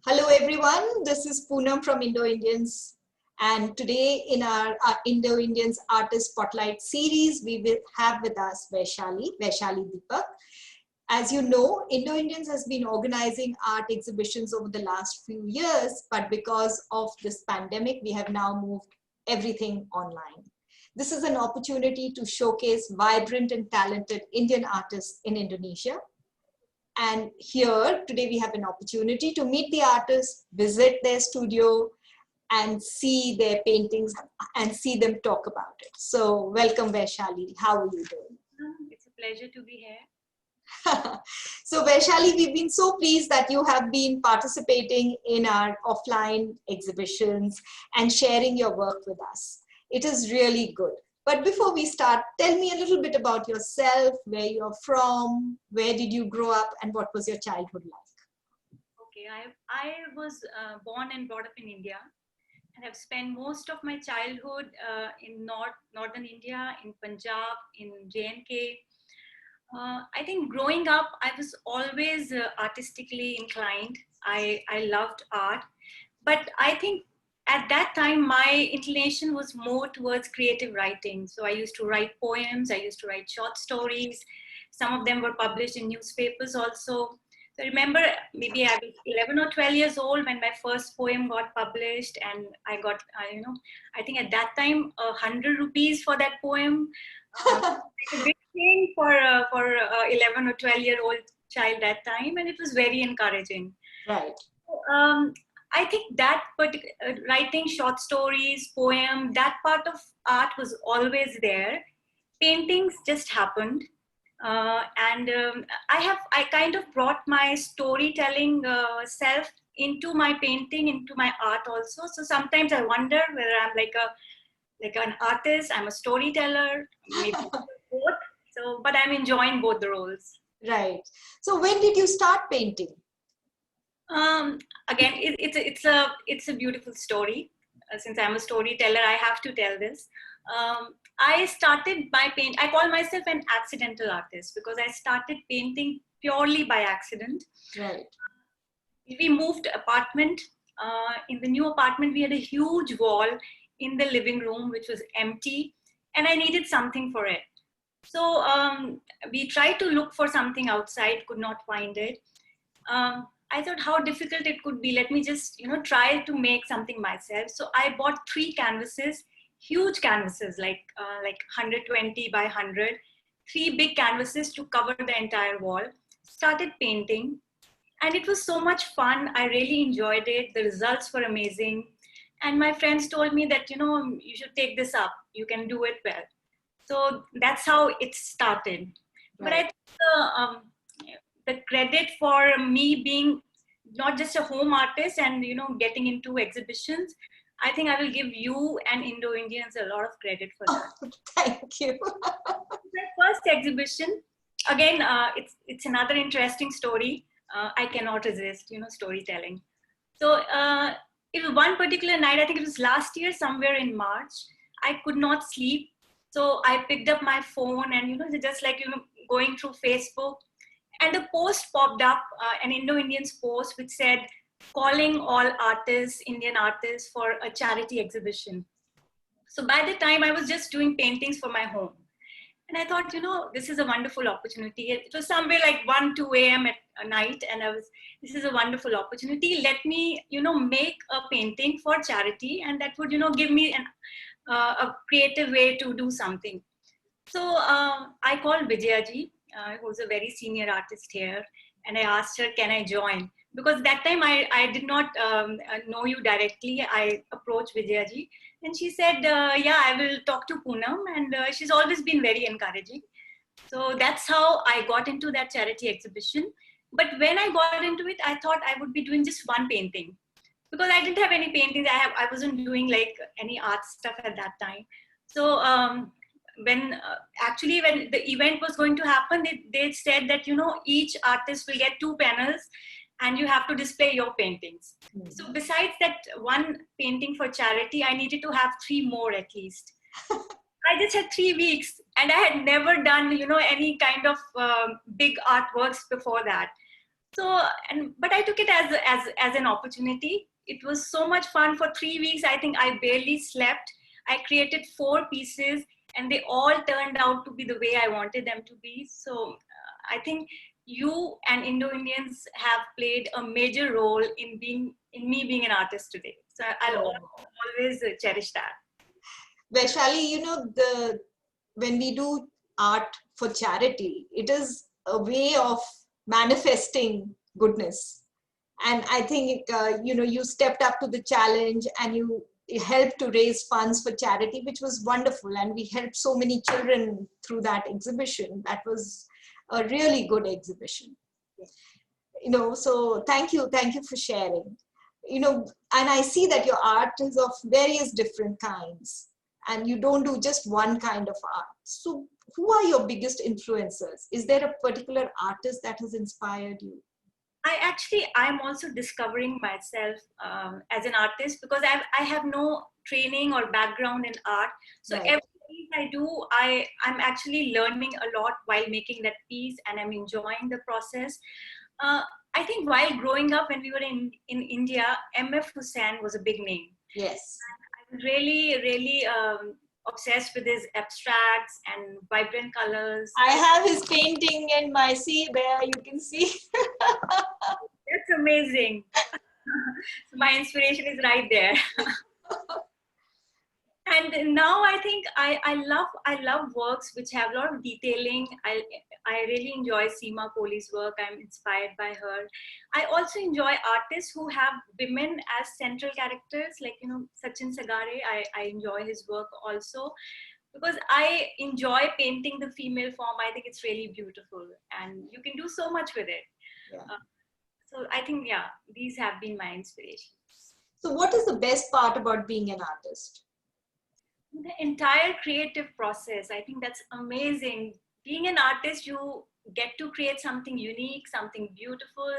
Hello everyone, this is Poonam from Indo-Indians, and today in our Indo-Indians Artist Spotlight series, we will have with us Vaishali Deepak. As you know, Indo-Indians has been organizing art exhibitions over the last few years, but because of this pandemic, we have now moved everything online. This is an opportunity to showcase vibrant and talented Indian artists in Indonesia. And here, today we have an opportunity to meet the artists, visit their studio, and see their paintings and see them talk about it. So welcome, Vaishali. How are you doing? It's a pleasure to be here. So Vaishali, we've been so pleased that you have been participating in our offline exhibitions and sharing your work with us. It is really good. But before we start, tell me a little bit about yourself, where you're from, where did you grow up, and what was your childhood like? Okay, I was born and brought up in India and have spent most of my childhood in northern India, in Punjab, in J&K. I think growing up, I was always artistically inclined. I loved art, but I think at that time, my inclination was more towards creative writing. So I used to write poems, I used to write short stories. Some of them were published in newspapers also. So I remember maybe I was 11 or 12 years old when my first poem got published, and I got, I think at that time, 100 rupees for that poem. Like a big thing for 11 or 12-year-old child that time, and it was very encouraging. Right. I think that writing short stories, poem, that part of art was always there. Paintings just happened. I kind of brought my storytelling self into my painting, into my art also. So sometimes I wonder whether I'm like an artist, I'm a storyteller, maybe both. So, but I'm enjoying both the roles. Right. So when did you start painting? Again, it's a beautiful story. Since I'm a storyteller, I have to tell this. I started my paint. I call myself an accidental artist because I started painting purely by accident. Right. We moved apartment. In the new apartment, we had a huge wall in the living room which was empty, and I needed something for it. So we tried to look for something outside, could not find it. I thought how difficult it could be. Let me just, try to make something myself. So I bought 3 canvases, huge canvases, like 120 by 100, 3 big canvases to cover the entire wall. Started painting, and it was so much fun. I really enjoyed it. The results were amazing. And my friends told me that, you should take this up. You can do it well. So that's how it started. Right. But I think the credit for me being not just a home artist and getting into exhibitions, I think I will give you and Indo-Indians a lot of credit for that. Oh, thank you. My first exhibition, again, it's another interesting story. I cannot resist, storytelling. So it was one particular night, I think it was last year, somewhere in March. I could not sleep. So I picked up my phone and, just like, going through Facebook. And the post popped up, an Indo-Indians post, which said, calling all artists, Indian artists, for a charity exhibition. So by the time I was just doing paintings for my home. And I thought, this is a wonderful opportunity. It was somewhere like 1, 2 a.m. at night. And this is a wonderful opportunity. Let me, make a painting for charity. And that would, give me a creative way to do something. So I called Vijayaji, who's a very senior artist here, and I asked her, can I join? Because that time I did not know you directly. I approached Vijayaji, and she said, yeah, I will talk to Poonam, and she's always been very encouraging. So that's how I got into that charity exhibition. But when I got into it, I thought I would be doing just one painting, because I didn't have any paintings. I wasn't doing like any art stuff at that time. So when the event was going to happen, they said that, each artist will get 2 panels and you have to display your paintings. Mm-hmm. So besides that one painting for charity, I needed to have 3 more at least. I just had 3 weeks and I had never done, any kind of big artworks before that. So, but I took it as an opportunity. It was so much fun. For 3 weeks, I think I barely slept. I created 4 pieces, and they all turned out to be the way I wanted them to be. So, I think you and Indo-Indians have played a major role in me being an artist today. So I'll always cherish that. Vaishali, when we do art for charity, it is a way of manifesting goodness. And I think, you stepped up to the challenge and you helped to raise funds for charity, which was wonderful. And we helped so many children through that exhibition. That was a really good exhibition. So thank you for sharing. And I see that your art is of various different kinds, and you don't do just one kind of art. So who are your biggest influencers? Is there a particular artist that has inspired you? I'm also discovering myself as an artist, because I have no training or background in art. So Right. everything I do, I'm actually learning a lot while making that piece, and I'm enjoying the process. I think while growing up, when we were in India, M.F. Hussain was a big name. Yes. I was really obsessed with his abstracts and vibrant colors. I have his painting in my there, you can see. That's amazing. So my inspiration is right there. And now I think I love works which have a lot of detailing. I really enjoy Seema Kohli's work. I'm inspired by her. I also enjoy artists who have women as central characters, like Sachin Sagare. I enjoy his work also, because I enjoy painting the female form. I think it's really beautiful, and you can do so much with it. Yeah. So I think, these have been my inspirations. So what is the best part about being an artist? The entire creative process. I think that's amazing. Being an artist, you get to create something unique, something beautiful.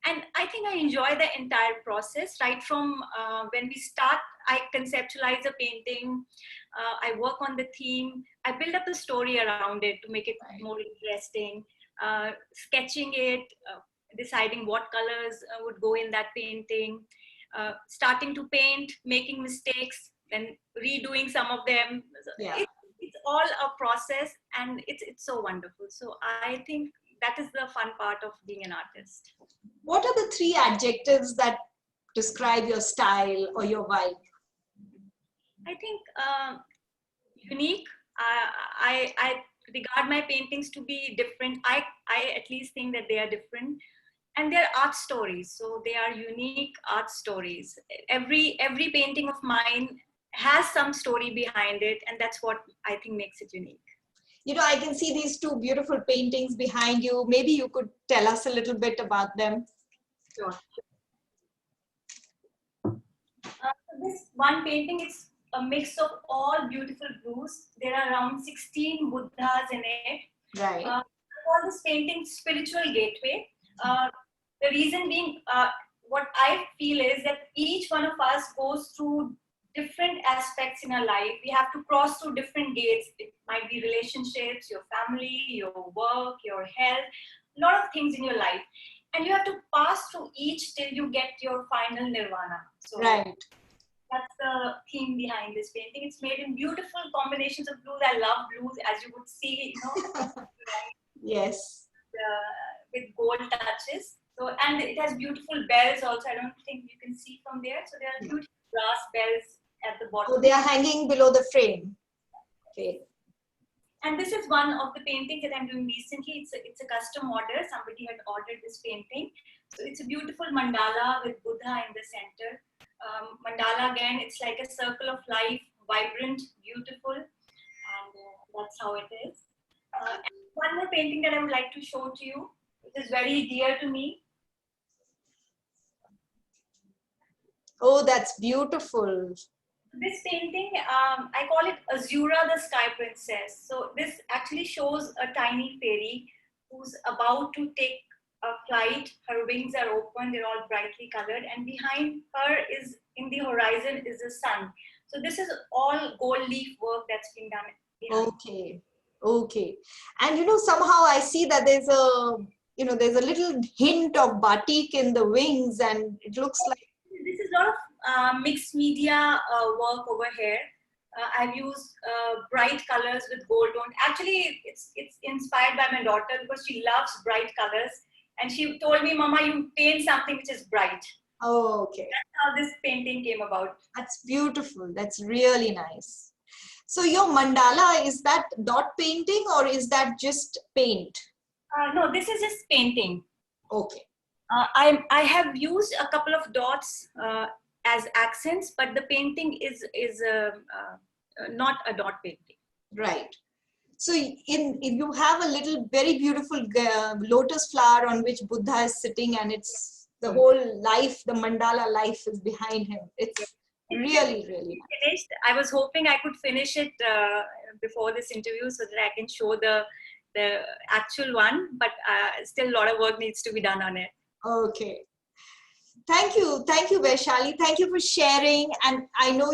And I think I enjoy the entire process, right from when we start. I conceptualize a painting, I work on the theme, I build up a story around it to make it more interesting, sketching it, deciding what colors would go in that painting, starting to paint, making mistakes, then redoing some of them. Yeah. It's all a process, and it's so wonderful. So I think that is the fun part of being an artist. What are the 3 adjectives that describe your style or your vibe? I think unique. I regard my paintings to be different. I at least think that they are different, and they're art stories. So they are unique art stories. Every painting of mine has some story behind it, and that's what I think makes it unique. I can see these 2 beautiful paintings behind you. Maybe you could tell us a little bit about them. Sure. This one painting, it's a mix of all beautiful blues. There are around 16 Buddhas in it. Right. I call this painting Spiritual Gateway. The reason being, what I feel is that each one of us goes through different aspects in our life. We have to cross through different gates. It might be relationships, your family, your work, your health, a lot of things in your life. And you have to pass through each till you get your final nirvana. So right. That's the theme behind this painting. It's made in beautiful combinations of blues. I love blues, as you would see, Yes. With gold touches. So, and it has beautiful bells also. I don't think you can see from there. So there are beautiful brass bells at the bottom. So they are hanging below the frame. Okay. And this is one of the paintings that I'm doing recently. It's a custom order. Somebody had ordered this painting. So it's a beautiful mandala with Buddha in the center. Mandala, again, it's like a circle of life, vibrant, beautiful. And that's how it is. And one more painting that I would like to show to you, which is very dear to me. Oh, that's beautiful. This painting, I call it Azura the Sky Princess. So this actually shows a tiny fairy who's about to take a flight. Her wings are open, they're all brightly colored, and behind her is, in the horizon, is the sun. So this is all gold leaf work that's been done behind. Okay. And somehow I see that there's a there's a little hint of batik in the wings, and it looks like. This is a lot of mixed media work over here. I've used bright colors with gold tone. Actually, it's inspired by my daughter because she loves bright colors. And she told me, Mama, you paint something which is bright. Oh, okay. That's how this painting came about. That's beautiful. That's really nice. So your mandala, is that dot painting or is that just paint? No, this is just painting. Okay. I have used a couple of dots as accents, but the painting is not a dot painting. Right. So you have a little very beautiful lotus flower on which Buddha is sitting, and it's the whole life, the mandala life is behind him. It's really, really nice. Finished. I was hoping I could finish it before this interview so that I can show the actual one, but still a lot of work needs to be done on it. Okay. Thank you, Vaishali. Thank you for sharing. And I know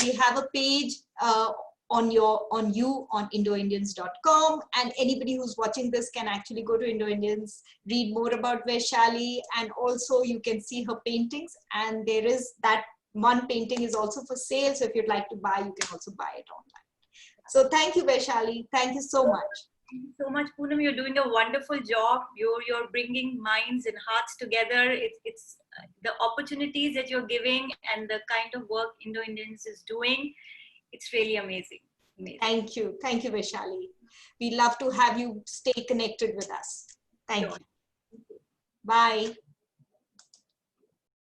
we have a page on Indoindians.com, and anybody who's watching this can actually go to Indoindians, read more about Vaishali, and also you can see her paintings. And there is that one painting is also for sale. So if you'd like to buy, you can also buy it online. So thank you, Vaishali. Thank you so much. Thank you so much, Poonam. You're doing a wonderful job. You're bringing minds and hearts together. It's the opportunities that you're giving and the kind of work Indo-Indians is doing. It's really amazing. Thank you, Vaishali. We love to have you stay connected with us. Thank you. Bye.